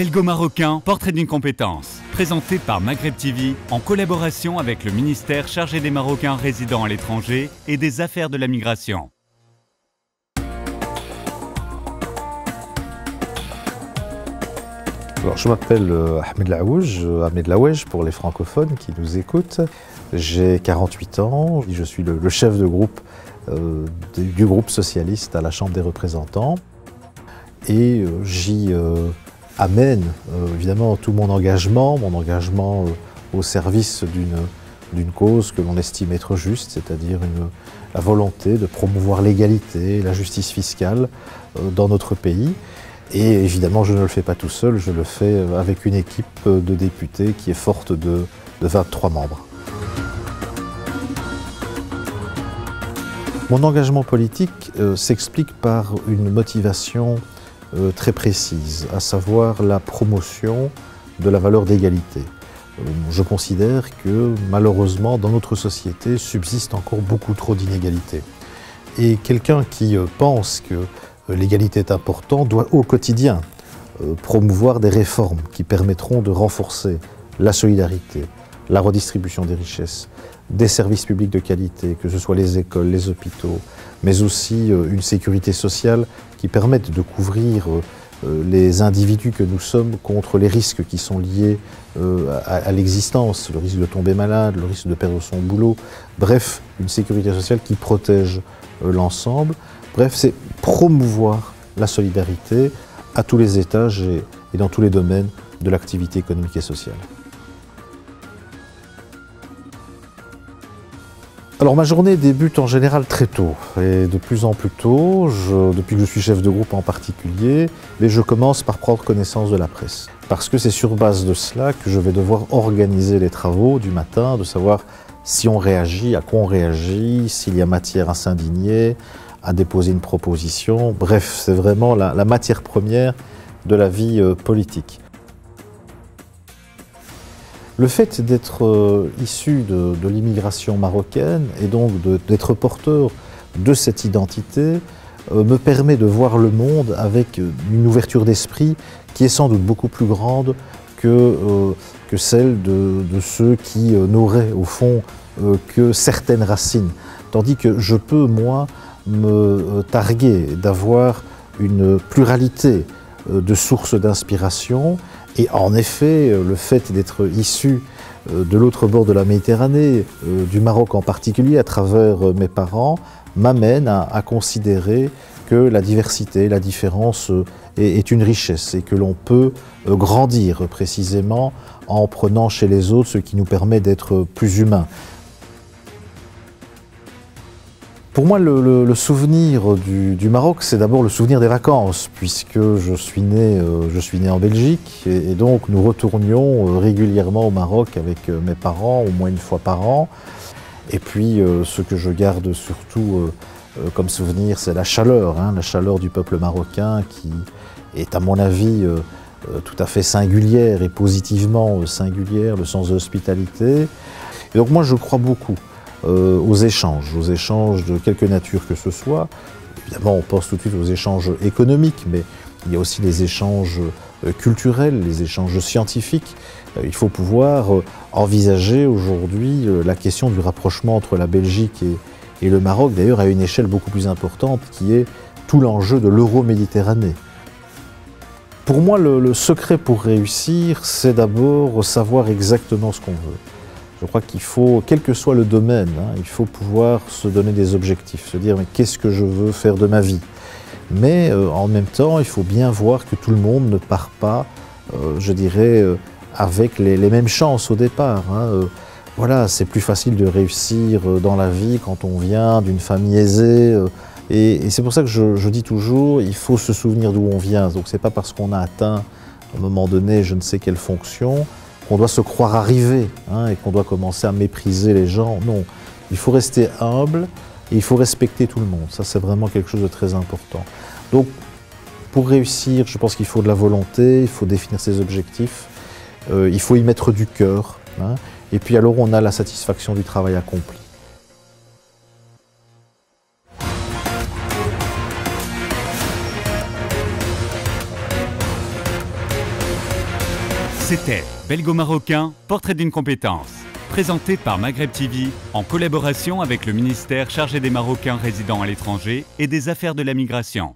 Belgo-marocain, portrait d'une compétence. Présenté par Maghreb TV en collaboration avec le ministère chargé des Marocains résidant à l'étranger et des affaires de la migration. Alors, je m'appelle Ahmed Laouj, Ahmed Laouj pour les francophones qui nous écoutent. J'ai 48 ans, je suis le chef de groupe du groupe socialiste à la Chambre des représentants. Et j'y amène évidemment tout mon engagement au service d'une cause que l'on estime être juste, c'est-à-dire la volonté de promouvoir l'égalité et la justice fiscale dans notre pays. Et évidemment, je ne le fais pas tout seul, je le fais avec une équipe de députés qui est forte de 23 membres. Mon engagement politique s'explique par une motivation très précise, à savoir la promotion de la valeur d'égalité. Je considère que malheureusement, dans notre société, subsiste encore beaucoup trop d'inégalités. Et quelqu'un qui pense que l'égalité est importante doit au quotidien promouvoir des réformes qui permettront de renforcer la solidarité, la redistribution des richesses, des services publics de qualité, que ce soit les écoles, les hôpitaux, mais aussi une sécurité sociale qui permette de couvrir les individus que nous sommes contre les risques qui sont liés à l'existence, le risque de tomber malade, le risque de perdre son boulot, bref, une sécurité sociale qui protège l'ensemble. Bref, c'est promouvoir la solidarité à tous les étages et dans tous les domaines de l'activité économique et sociale. Alors ma journée débute en général très tôt, et de plus en plus tôt, depuis que je suis chef de groupe en particulier, mais je commence par prendre connaissance de la presse. Parce que c'est sur base de cela que je vais devoir organiser les travaux du matin, de savoir si on réagit, à quoi on réagit, s'il y a matière à s'indigner, à déposer une proposition. Bref, c'est vraiment la matière première de la vie politique. Le fait d'être issu de l'immigration marocaine et donc d'être porteur de cette identité me permet de voir le monde avec une ouverture d'esprit qui est sans doute beaucoup plus grande que celle de ceux qui n'auraient au fond que certaines racines. Tandis que je peux, moi, me targuer d'avoir une pluralité de sources d'inspiration. Et en effet, le fait d'être issu de l'autre bord de la Méditerranée, du Maroc en particulier, à travers mes parents, m'amène à considérer que la diversité, la différence est une richesse et que l'on peut grandir précisément en prenant chez les autres ce qui nous permet d'être plus humains. Pour moi, le souvenir du Maroc, c'est d'abord le souvenir des vacances, puisque je suis né en Belgique, et donc nous retournions régulièrement au Maroc avec mes parents, au moins une fois par an. Et puis, ce que je garde surtout comme souvenir, c'est la chaleur du peuple marocain, qui est, à mon avis, tout à fait singulière et positivement singulière, le sens de l'hospitalité. Et donc moi, je crois beaucoup aux échanges de quelque nature que ce soit. Évidemment, on pense tout de suite aux échanges économiques, mais il y a aussi les échanges culturels, les échanges scientifiques. Il faut pouvoir envisager aujourd'hui la question du rapprochement entre la Belgique et le Maroc, d'ailleurs à une échelle beaucoup plus importante, qui est tout l'enjeu de l'Euro-Méditerranée. Pour moi, le secret pour réussir, c'est d'abord savoir exactement ce qu'on veut. Je crois qu'il faut, quel que soit le domaine, il faut pouvoir se donner des objectifs, se dire mais qu'est-ce que je veux faire de ma vie. Mais en même temps, il faut bien voir que tout le monde ne part pas, je dirais, avec les mêmes chances au départ. Voilà, c'est plus facile de réussir dans la vie quand on vient d'une famille aisée. Et c'est pour ça que je dis toujours, il faut se souvenir d'où on vient. Donc c'est pas parce qu'on a atteint à un moment donné je ne sais quelle fonction qu'on doit se croire arrivé et qu'on doit commencer à mépriser les gens. Non, il faut rester humble et il faut respecter tout le monde. Ça, c'est vraiment quelque chose de très important. Donc, pour réussir, je pense qu'il faut de la volonté, il faut définir ses objectifs, il faut y mettre du cœur. Et puis alors, on a la satisfaction du travail accompli. C'était Belgo-Marocain, portrait d'une compétence. Présenté par Maghreb TV en collaboration avec le ministère chargé des Marocains résidant à l'étranger et des affaires de la migration.